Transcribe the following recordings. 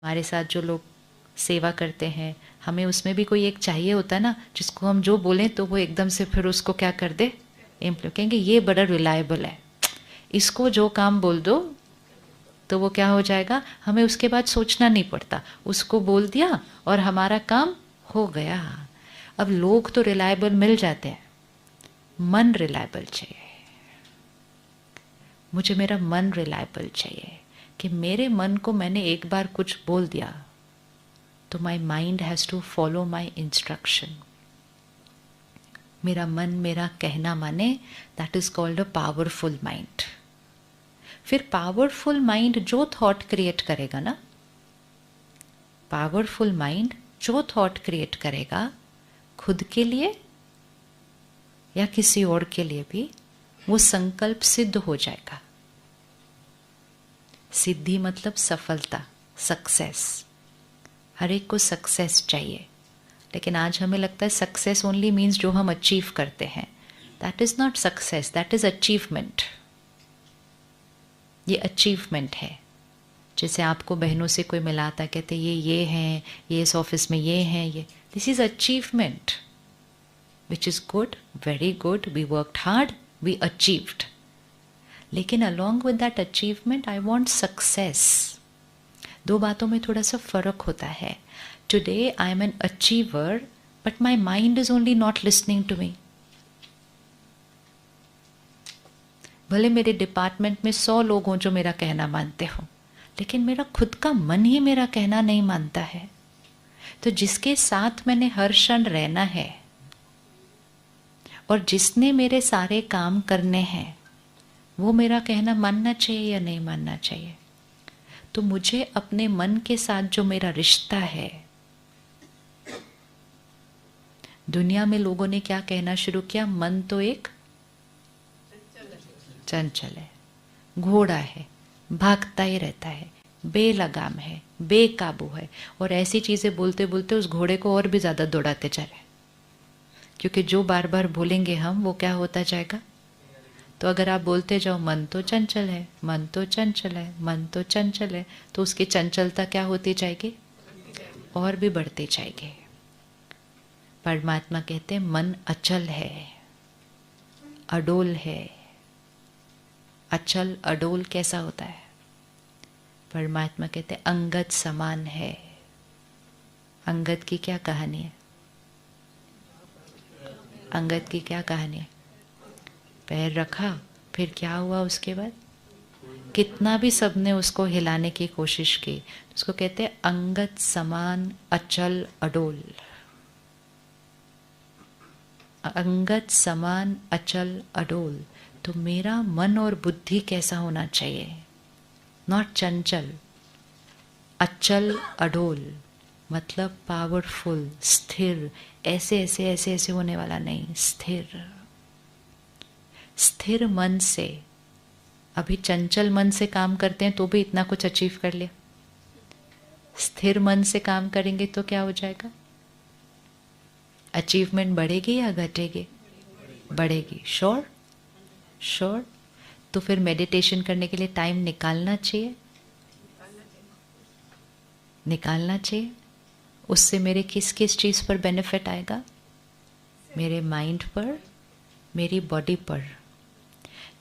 हमारे साथ जो लोग सेवा करते हैं, हमें उसमें भी कोई एक चाहिए होता है ना, जिसको हम जो बोलें तो वो एकदम से फिर उसको क्या कर दे, इम्प्लीमेंट कहेंगे ये बड़ा रिलायबल है, इसको जो काम बोल दो तो वो क्या हो जाएगा, हमें उसके बाद सोचना नहीं पड़ता, उसको बोल दिया और हमारा काम हो गया। अब लोग तो रिलायबल मिल जाते हैं, मन रिलायबल चाहिए। मुझे मेरा मन रिलायबल चाहिए कि मेरे मन को मैंने एक बार कुछ बोल दिया तो my mind has to follow my instruction. मेरा मन मेरा कहना माने, that is called a powerful mind. फिर पावरफुल माइंड जो थॉट क्रिएट करेगा ना, पावरफुल माइंड जो थॉट क्रिएट करेगा खुद के लिए या किसी और के लिए भी, वो संकल्प सिद्ध हो जाएगा। सिद्धि मतलब सफलता, सक्सेस। हर एक को सक्सेस चाहिए, लेकिन आज हमें लगता है सक्सेस ओनली मीन्स जो हम अचीव करते हैं। That is not success, that is achievement. ये अचीवमेंट है। जैसे आपको बहनों से कोई मिलाता, कहते ये हैं, ये इस ऑफिस में ये हैं, ये, this is achievement which is good, very good, we worked hard, we achieved. लेकिन along with that achievement I want success. दो बातों में थोड़ा सा फर्क होता है। Today I am an achiever but my mind is only not listening to me. भले मेरे डिपार्टमेंट में 100 लोग हों जो मेरा कहना मानते हो, लेकिन मेरा खुद का मन ही मेरा कहना नहीं मानता है। तो जिसके साथ मैंने हर क्षण रहना है और जिसने मेरे सारे काम करने हैं, वो मेरा कहना मानना चाहिए या नहीं मानना चाहिए। तो मुझे अपने मन के साथ जो मेरा रिश्ता है, दुनिया में लोगों ने क्या कहना शुरू किया, मन तो एक चंचल है, घोड़ा है, भागता ही रहता है, बेलगाम है, बेकाबू है, और ऐसी चीजें बोलते बोलते उस घोड़े को और भी ज्यादा दौड़ाते जा रहे, क्योंकि जो बार बार बोलेंगे हम, वो क्या होता जाएगा। तो अगर आप बोलते जाओ मन तो चंचल है, मन तो चंचल है, मन तो चंचल है, तो उसकी चंचलता क्या होती जाएगी, और भी बढ़ती जाएगी। परमात्मा कहते हैं मन अचल है, अडोल है। अचल अडोल कैसा होता है? परमात्मा कहते हैं अंगद समान है। अंगद की क्या कहानी है? अंगद की क्या कहानी है? पैर रखा, फिर क्या हुआ उसके बाद? कितना भी सबने उसको हिलाने की कोशिश की, उसको कहते हैं अंगद समान अचल अडोल। अंगद समान अचल अडोल। तो मेरा मन और बुद्धि कैसा होना चाहिए? नॉट चंचल, अचल अडोल, मतलब पावरफुल, स्थिर। ऐसे ऐसे ऐसे ऐसे होने वाला नहीं, स्थिर। स्थिर मन से, अभी चंचल मन से काम करते हैं तो भी इतना कुछ अचीव कर लिया। स्थिर मन से काम करेंगे तो क्या हो जाएगा? अचीवमेंट बढ़ेगी या घटेगी? बढ़ेगी। श्योर? श्योर। तो फिर मेडिटेशन करने के लिए टाइम निकालना चाहिए, निकालना चाहिए। उससे मेरे किस किस चीज़ पर बेनिफिट आएगा? मेरे माइंड पर, मेरी बॉडी पर।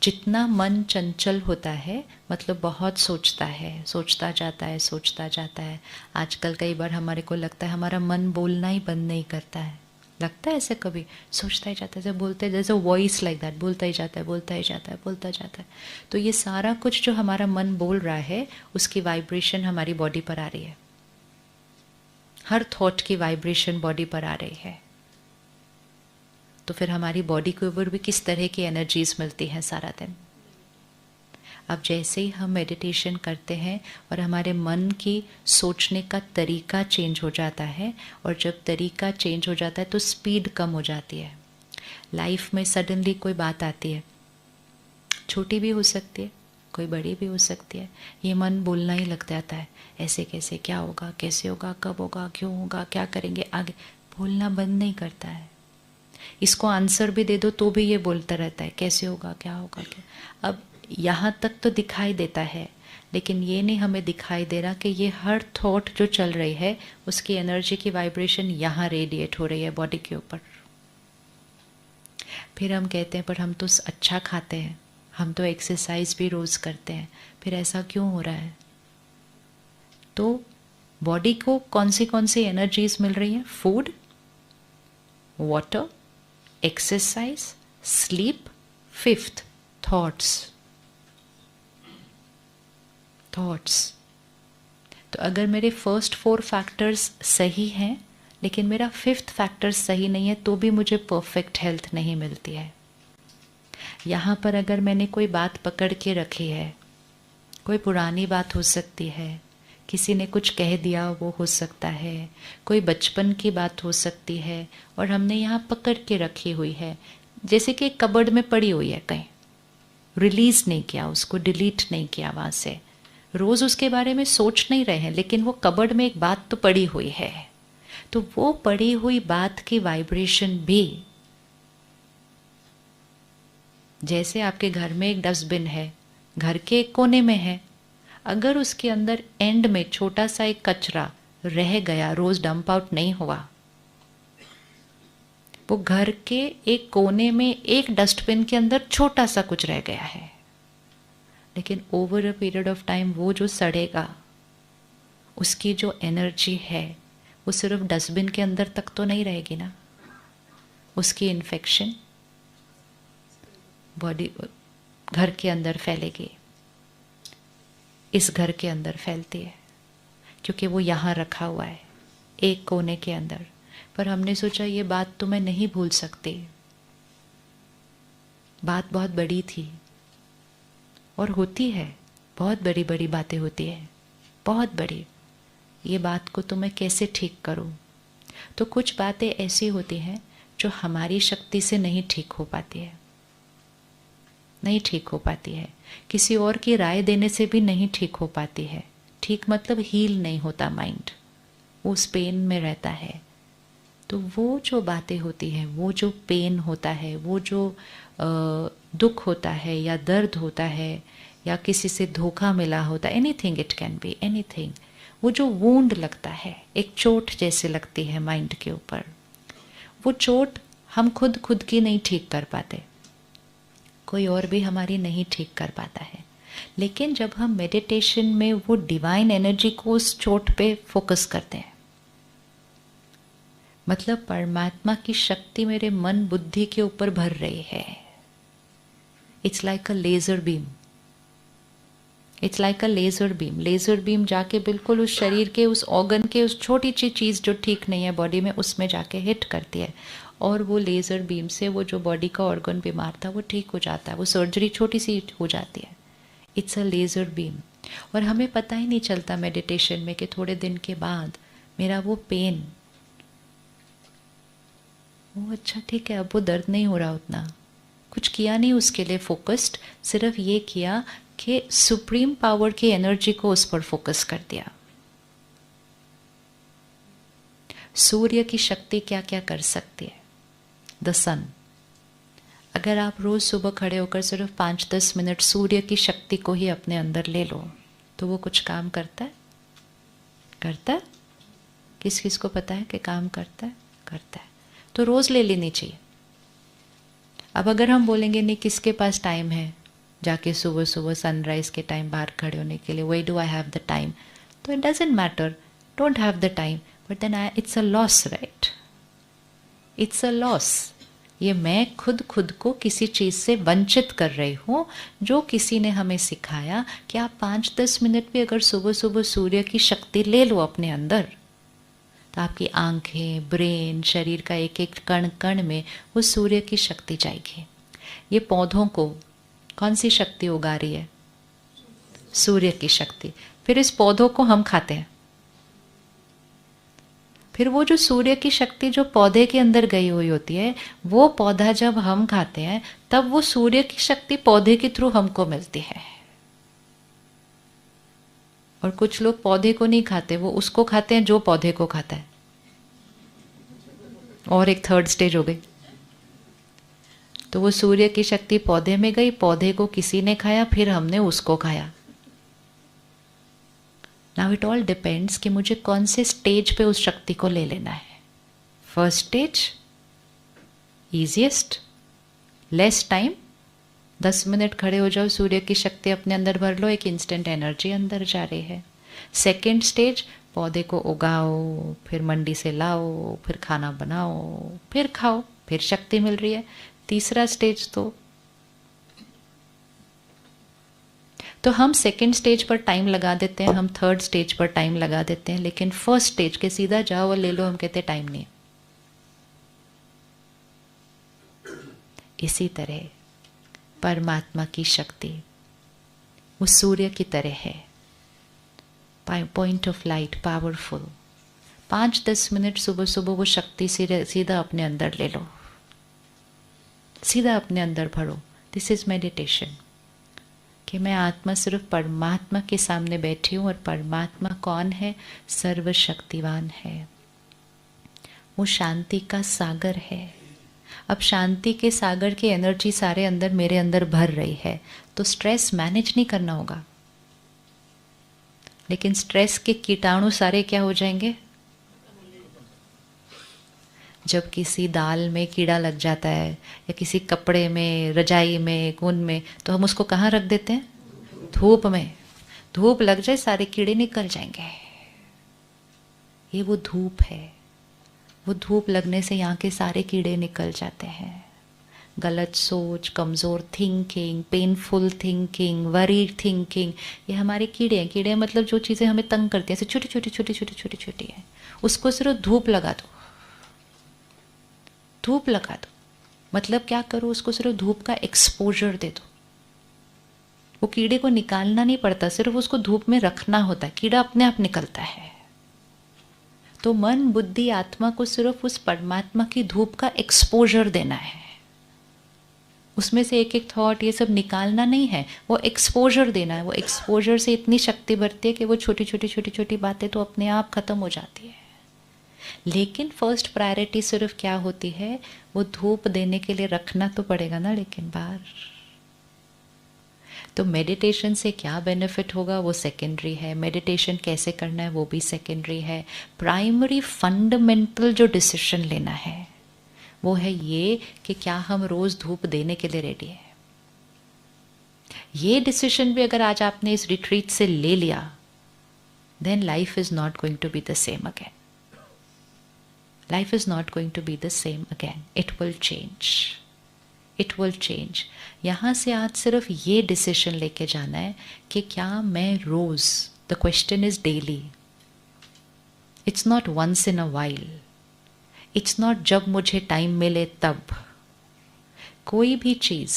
जितना मन चंचल होता है, मतलब बहुत सोचता है, सोचता जाता है, सोचता जाता है। आजकल कई बार हमारे को लगता है हमारा मन बोलना ही बंद नहीं करता है। लगता है ऐसे कभी? सोचता ही जाता है, जैसे बोलते, जैसे वॉइस लाइक दैट, बोलता ही जाता है, बोलता ही जाता है, बोलता जाता है। तो ये सारा कुछ जो हमारा मन बोल रहा है, उसकी वाइब्रेशन हमारी बॉडी पर आ रही है। हर थॉट की वाइब्रेशन बॉडी पर आ रही है। तो फिर हमारी बॉडी के ऊपर भी किस तरह की एनर्जीज मिलती हैं सारा दिन। अब जैसे ही हम मेडिटेशन करते हैं और हमारे मन की सोचने का तरीका चेंज हो जाता है, और जब तरीका चेंज हो जाता है तो स्पीड कम हो जाती है। लाइफ में सडनली कोई बात आती है, छोटी भी हो सकती है, कोई बड़ी भी हो सकती है, ये मन बोलना ही लग जाता है, ऐसे कैसे, क्या होगा, कैसे होगा, कब होगा, क्यों होगा, क्या करेंगे आगे। बोलना बंद नहीं करता है। इसको आंसर भी दे दो तो भी ये बोलता रहता है, कैसे होगा, क्या होगा, क्या। अब यहाँ तक तो दिखाई देता है, लेकिन ये नहीं हमें दिखाई दे रहा कि ये हर थॉट जो चल रही है उसकी एनर्जी की वाइब्रेशन यहाँ रेडिएट हो रही है बॉडी के ऊपर। फिर हम कहते हैं पर हम तो अच्छा खाते हैं, हम तो एक्सरसाइज भी रोज़ करते हैं, फिर ऐसा क्यों हो रहा है? तो बॉडी को कौन सी एनर्जीज मिल रही हैं? Food, water, exercise, sleep, fifth thoughts. तो अगर मेरे फर्स्ट 4 फैक्टर्स सही हैं लेकिन मेरा 5th फैक्टर सही नहीं है तो भी मुझे परफेक्ट हेल्थ नहीं मिलती है। यहाँ पर अगर मैंने कोई बात पकड़ के रखी है, कोई पुरानी बात हो सकती है, किसी ने कुछ कह दिया वो हो सकता है, कोई बचपन की बात हो सकती है और हमने यहाँ पकड़ के रखी हुई है, जैसे कि कबर्ड में पड़ी हुई है, कहीं रिलीज नहीं किया, उसको डिलीट नहीं किया वहाँ से, रोज़ उसके बारे में सोच नहीं रहे हैं, लेकिन वो कबर्ड में एक बात तो पड़ी हुई है। तो वो पड़ी हुई बात की वाइब्रेशन भी, जैसे आपके घर में एक डस्टबिन है, घर के एक कोने में है, अगर उसके अंदर एंड में छोटा सा एक कचरा रह गया, रोज डंप आउट नहीं हुआ, वो घर के एक कोने में एक डस्टबिन के अंदर छोटा सा कुछ रह गया है, लेकिन over a period of time वो जो सड़ेगा, उसकी जो एनर्जी है वो सिर्फ डस्टबिन के अंदर तक तो नहीं रहेगी ना, उसकी इन्फेक्शन बॉडी घर के अंदर फैलेगी, इस घर के अंदर फैलती है, क्योंकि वो यहाँ रखा हुआ है एक कोने के अंदर। पर हमने सोचा ये बात तो मैं नहीं भूल सकती, बात बहुत बड़ी थी और होती है, बहुत बड़ी बड़ी बातें होती है, बहुत बड़ी, ये बात को तो मैं कैसे ठीक करूं? तो कुछ बातें ऐसी होती हैं जो हमारी शक्ति से नहीं ठीक हो पाती है, नहीं ठीक हो पाती है, किसी और की राय देने से भी नहीं ठीक हो पाती है। ठीक मतलब हील नहीं होता माइंड, वो उस पेन में रहता है। तो वो जो बातें होती हैं, वो जो पेन होता है, वो जो दुख होता है या दर्द होता है या किसी से धोखा मिला होता है, anything, it can be anything, वो जो वूंड लगता है, एक चोट जैसे लगती है माइंड के ऊपर, वो चोट हम खुद की नहीं ठीक कर पाते, कोई और भी हमारी नहीं ठीक कर पाता है। लेकिन जब हम मेडिटेशन में वो डिवाइन एनर्जी को उस चोट पे फोकस करते हैं, मतलब परमात्मा की शक्ति मेरे मन बुद्धि के ऊपर भर रही है, it's like a laser beam, it's like a laser beam. Laser beam जाके बिल्कुल उस शरीर के उस ऑर्गन के उस छोटी सी चीज़ जो ठीक नहीं है बॉडी में, उसमें जाके हिट करती है और वो लेज़र बीम से वो जो बॉडी का ऑर्गन बीमार था वो ठीक हो जाता है, वो सर्जरी छोटी सी हो जाती है। It's a laser beam. और हमें पता ही नहीं चलता मेडिटेशन में कि थोड़े दिन के बाद मेरा वो पेन, वो अच्छा ठीक है, अब वो दर्द नहीं हो रहा उतना, कुछ किया नहीं उसके लिए फोकस्ड, सिर्फ ये किया कि सुप्रीम पावर की एनर्जी को उस पर फोकस कर दिया। सूर्य की शक्ति क्या क्या कर सकती है? द सन। अगर आप रोज सुबह खड़े होकर सिर्फ 5-10 मिनट सूर्य की शक्ति को ही अपने अंदर ले लो तो वो कुछ काम करता है? करता है? किस किस को पता है कि काम करता है? करता है। तो रोज ले लेनी चाहिए। अब अगर हम बोलेंगे नहीं किसके पास टाइम है जाके सुबह सुबह सनराइज के टाइम बाहर खड़े होने के लिए, why do I have the time, तो it doesn't matter, don't have the time, but then it's a loss, right? It's a loss. ये मैं खुद को किसी चीज़ से वंचित कर रही हूँ जो किसी ने हमें सिखाया कि आप 5-10 मिनट भी अगर सुबह सुबह सूर्य की शक्ति ले लो अपने अंदर तो आपकी आंखें, ब्रेन, शरीर का एक एक कण कण में वो सूर्य की शक्ति जाएगी। ये पौधों को कौन सी शक्ति उगा रही है? सूर्य की शक्ति। फिर इस पौधों को हम खाते हैं, फिर वो जो सूर्य की शक्ति जो पौधे के अंदर गई हुई होती है, वो पौधा जब हम खाते हैं तब वो सूर्य की शक्ति पौधे के थ्रू हमको मिलती है। और कुछ लोग पौधे को नहीं खाते, वो उसको खाते हैं जो पौधे को खाता है, और एक थर्ड स्टेज हो गई। तो वो सूर्य की शक्ति पौधे में गई, पौधे को किसी ने खाया, फिर हमने उसको खाया। नाउ इट ऑल डिपेंड्स कि मुझे कौन से स्टेज पे उस शक्ति को ले लेना है. First stage easiest, less time, 10 minute खड़े हो जाओ, सूर्य की शक्ति अपने अंदर भर लो, एक इंस्टेंट एनर्जी अंदर जा रही है. सेकेंड स्टेज पौधे को उगाओ, फिर मंडी से लाओ, फिर खाना बनाओ, फिर खाओ, फिर शक्ति मिल रही है. तीसरा स्टेज तो हम सेकेंड स्टेज पर टाइम लगा देते हैं, हम थर्ड स्टेज पर टाइम लगा देते हैं, लेकिन फर्स्ट स्टेज के सीधा जाओ और ले लो, हम कहते टाइम नहीं. इसी तरह परमात्मा की शक्ति वो सूर्य की तरह है, point of light, powerful. 5-10 minute सुबह सुबह वो शक्ति सीधा अपने अंदर ले लो, सीधा अपने अंदर भरो. दिस इज मेडिटेशन कि मैं आत्मा सिर्फ परमात्मा के सामने बैठी हूँ, और परमात्मा कौन है? सर्वशक्तिवान है, वो शांति का सागर है. अब शांति के सागर की एनर्जी सारे अंदर मेरे अंदर भर रही है, तो स्ट्रेस मैनेज नहीं करना होगा, लेकिन स्ट्रेस के कीटाणु सारे क्या हो जाएंगे? जब किसी दाल में कीड़ा लग जाता है या किसी कपड़े में, रजाई में, ऊन में, तो हम उसको कहाँ रख देते हैं? धूप में. धूप लग जाए सारे कीड़े निकल जाएंगे. ये वो धूप है, वो धूप लगने से यहाँ के सारे कीड़े निकल जाते हैं. गलत सोच, कमज़ोर thinking, painful thinking, worry thinking, ये हमारे कीड़े हैं. कीड़े मतलब जो चीज़ें हमें तंग करती हैं, छोटी छोटी छोटी छोटी छोटी छोटी है, उसको सिर्फ धूप लगा दो. धूप लगा दो मतलब क्या करो? उसको सिर्फ धूप का एक्सपोजर दे दो. वो कीड़े को निकालना नहीं पड़ता, सिर्फ उसको धूप में रखना होता है, कीड़ा अपने आप निकलता है. तो मन, बुद्धि, आत्मा को सिर्फ उस परमात्मा की धूप का एक्सपोजर देना है. उसमें से एक एक थॉट ये सब निकालना नहीं है, वो एक्सपोजर देना है. वो एक्सपोजर से इतनी शक्ति बढ़ती है कि वो छोटी छोटी छोटी छोटी बातें तो अपने आप खत्म हो जाती है. लेकिन फर्स्ट प्रायोरिटी सिर्फ क्या होती है? वो धूप देने के लिए रखना तो पड़ेगा ना, लेकिन बाहर. तो मेडिटेशन से क्या बेनिफिट होगा वो सेकेंडरी है, मेडिटेशन कैसे करना है वो भी सेकेंडरी है. प्राइमरी फंडामेंटल जो डिसीजन लेना है वो है ये कि क्या हम रोज धूप देने के लिए रेडी है. ये डिसीजन भी अगर आज आपने इस रिट्रीट से ले लिया, then life is not going to be the same again. Life is not going to be the same again. It will change. It will change. यहाँ से आज सिर्फ ये डिसीजन लेके जाना है कि क्या मैं रोज, the question is daily. It's not once in a while. It's not जब मुझे टाइम मिले तब. कोई भी चीज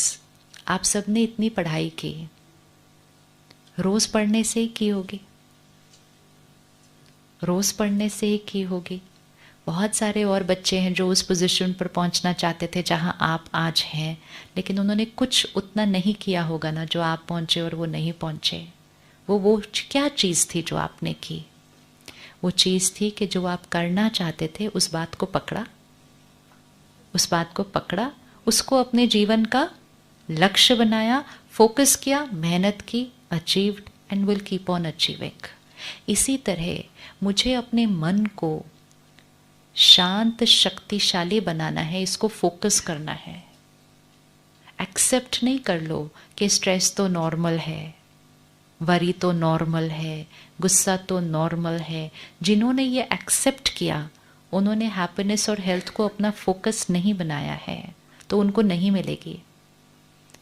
आप सबने इतनी पढ़ाई की, रोज पढ़ने से ही की होगी, रोज पढ़ने से ही की होगी. बहुत सारे और बच्चे हैं जो उस पोजीशन पर पहुंचना चाहते थे जहां आप आज हैं, लेकिन उन्होंने कुछ उतना नहीं किया होगा ना जो आप पहुंचे, और वो नहीं पहुंचे. वो क्या चीज़ थी जो आपने की? वो चीज़ थी कि जो आप करना चाहते थे उस बात को पकड़ा, उस बात को पकड़ा, उसको अपने जीवन का लक्ष्य बनाया, फोकस किया, मेहनत की, achieved and will keep on achieving. इसी तरह मुझे अपने मन को शांत, शक्तिशाली बनाना है, इसको फोकस करना है. एक्सेप्ट नहीं कर लो कि स्ट्रेस तो नॉर्मल है, वरी तो नॉर्मल है, गुस्सा तो नॉर्मल है. जिन्होंने ये एक्सेप्ट किया उन्होंने हैप्पीनेस और हेल्थ को अपना फोकस नहीं बनाया है, तो उनको नहीं मिलेगी.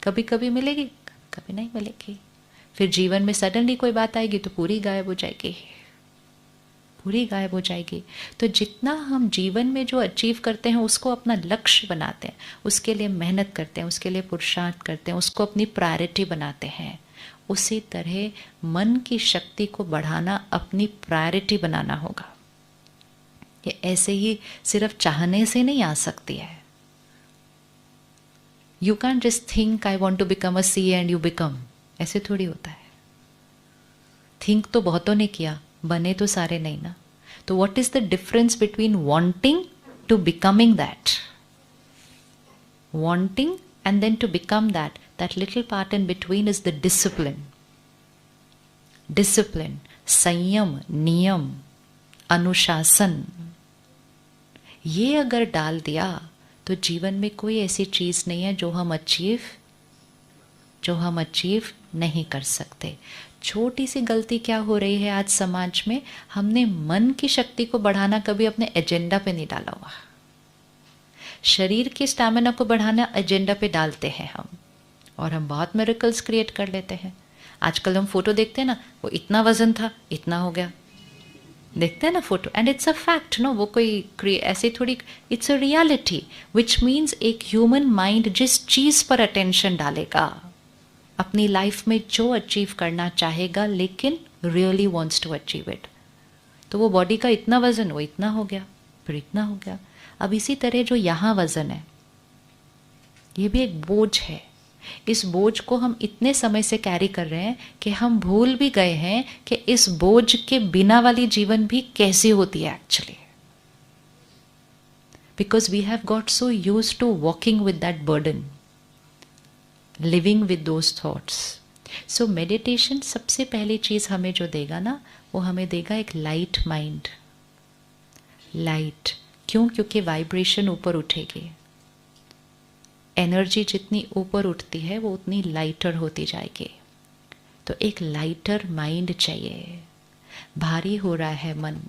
कभी कभी मिलेगी, कभी नहीं मिलेगी. फिर जीवन में सडनली कोई बात आएगी तो पूरी गायब हो जाएगी, पूरी गायब हो जाएगी. तो जितना हम जीवन में जो अचीव करते हैं उसको अपना लक्ष्य बनाते हैं, उसके लिए मेहनत करते हैं, उसके लिए पुरुषार्थ करते हैं, उसको अपनी प्रायोरिटी बनाते हैं, उसी तरह मन की शक्ति को बढ़ाना अपनी प्रायोरिटी बनाना होगा. ये ऐसे ही सिर्फ चाहने से नहीं आ सकती है. You can just think I want to become a C and you become, ऐसे थोड़ी होता है. थिंक तो बहुतों ने किया, बने तो सारे नहीं ना. तो what is the difference between wanting to becoming that? Wanting and then to become that little part in between is the discipline. Discipline, संयम, नियम, अनुशासन, ये अगर डाल दिया तो जीवन में कोई ऐसी चीज नहीं है जो हम अचीव नहीं कर सकते। छोटी सी गलती क्या हो रही है आज समाज में, हमने मन की शक्ति को बढ़ाना कभी अपने एजेंडा पे नहीं डाला हुआ। शरीर के स्टैमिना को बढ़ाना एजेंडा पे डालते हैं हम, और हम बहुत मिरेकल्स क्रिएट कर लेते हैं। आजकल हम फोटो देखते हैं ना, वो इतना वजन था, इतना हो गया, देखते हैं ना photo, and it's a fact no, वो कोई ऐसे थोड़ी, it's a reality, which means एक ह्यूमन माइंड जिस चीज पर अटेंशन डालेगा अपनी लाइफ में, जो अचीव करना चाहेगा लेकिन really wants to achieve it, तो वो बॉडी का इतना वजन, वो इतना हो गया, फिर इतना हो गया। अब इसी तरह जो यहाँ वजन है, ये भी एक बोझ है। इस बोझ को हम इतने समय से कैरी कर रहे हैं कि हम भूल भी गए हैं कि इस बोझ के बिना वाली जीवन भी कैसी होती है actually, because we have got so used to walking with that burden, living with those thoughts. So meditation सबसे पहली चीज हमें जो देगा ना, वो हमें देगा एक लाइट माइंड। लाइट क्यों? क्योंकि वाइब्रेशन ऊपर उठेगी, एनर्जी जितनी ऊपर उठती है वो उतनी लाइटर होती जाएगी। तो एक लाइटर माइंड चाहिए। भारी हो रहा है मन,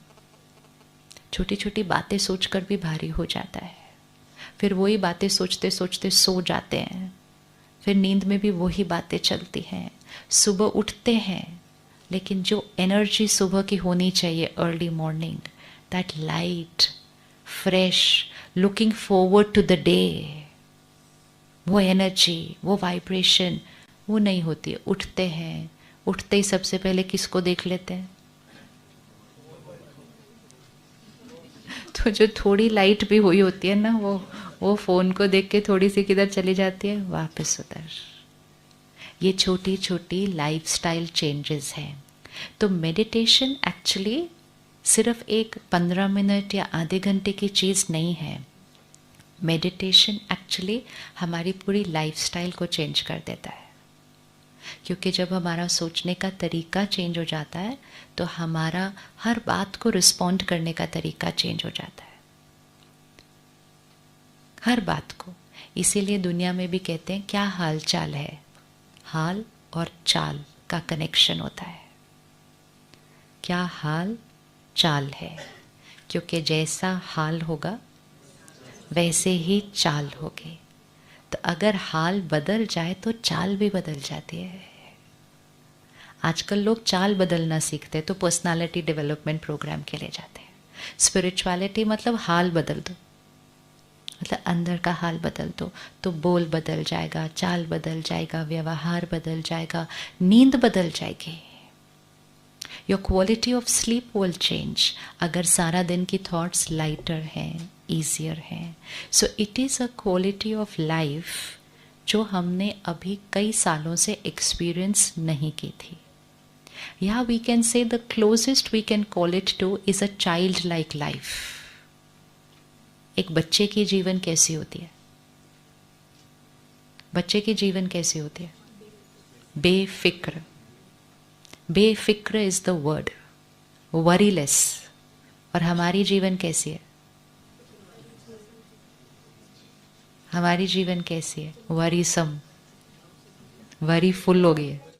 छोटी छोटी बातें सोचकर भी भारी हो जाता है, फिर वही बातें सोचते सोचते सो जाते हैं, फिर नींद में भी वही बातें चलती हैं, सुबह उठते हैं, लेकिन जो एनर्जी सुबह की होनी चाहिए, early morning, that light, fresh, looking forward to the day, वो एनर्जी, वो वाइब्रेशन, वो नहीं होती है। उठते हैं, उठते ही सबसे पहले किसको देख लेते हैं? तो जो थोड़ी लाइट भी हुई होती है ना, वो फोन को देख के थोड़ी सी किधर चली जाती है, वापस उधर। ये छोटी छोटी लाइफस्टाइल चेंजेस हैं। तो मेडिटेशन एक्चुअली सिर्फ एक 15 मिनट या आधे घंटे की चीज़ नहीं है। मेडिटेशन एक्चुअली हमारी पूरी लाइफस्टाइल को चेंज कर देता है, क्योंकि जब हमारा सोचने का तरीका चेंज हो जाता है तो हमारा हर बात को रिस्पॉन्ड करने का तरीका चेंज हो जाता है, हर बात को। इसीलिए दुनिया में भी कहते हैं क्या हाल चाल है, हाल और चाल का कनेक्शन होता है। क्या हाल चाल है, क्योंकि जैसा हाल होगा वैसे ही चाल होगी। तो अगर हाल बदल जाए तो चाल भी बदल जाती है। आजकल लोग चाल बदलना सीखते हैं तो पर्सनालिटी डेवलपमेंट प्रोग्राम के लिए जाते हैं। स्पिरिचुअलिटी मतलब हाल बदल दो, मतलब अंदर का हाल बदल दो, तो बोल बदल जाएगा, चाल बदल जाएगा, व्यवहार बदल जाएगा, नींद बदल जाएगी। Your quality of sleep will change अगर सारा दिन की थॉट्स लाइटर हैं, ईजियर हैं। So it is a quality of life जो हमने अभी कई सालों से एक्सपीरियंस नहीं की थी। या we can say the closest we can call it to is a child like life. एक बच्चे की जीवन कैसी होती है? बच्चे की जीवन कैसी होती है? बेफिक्र। बेफिक्र इज द वर्ड, वरीलेस। और हमारी जीवन कैसी है? हमारी जीवन कैसी है? वरीसम, वरी फुल हो गई है।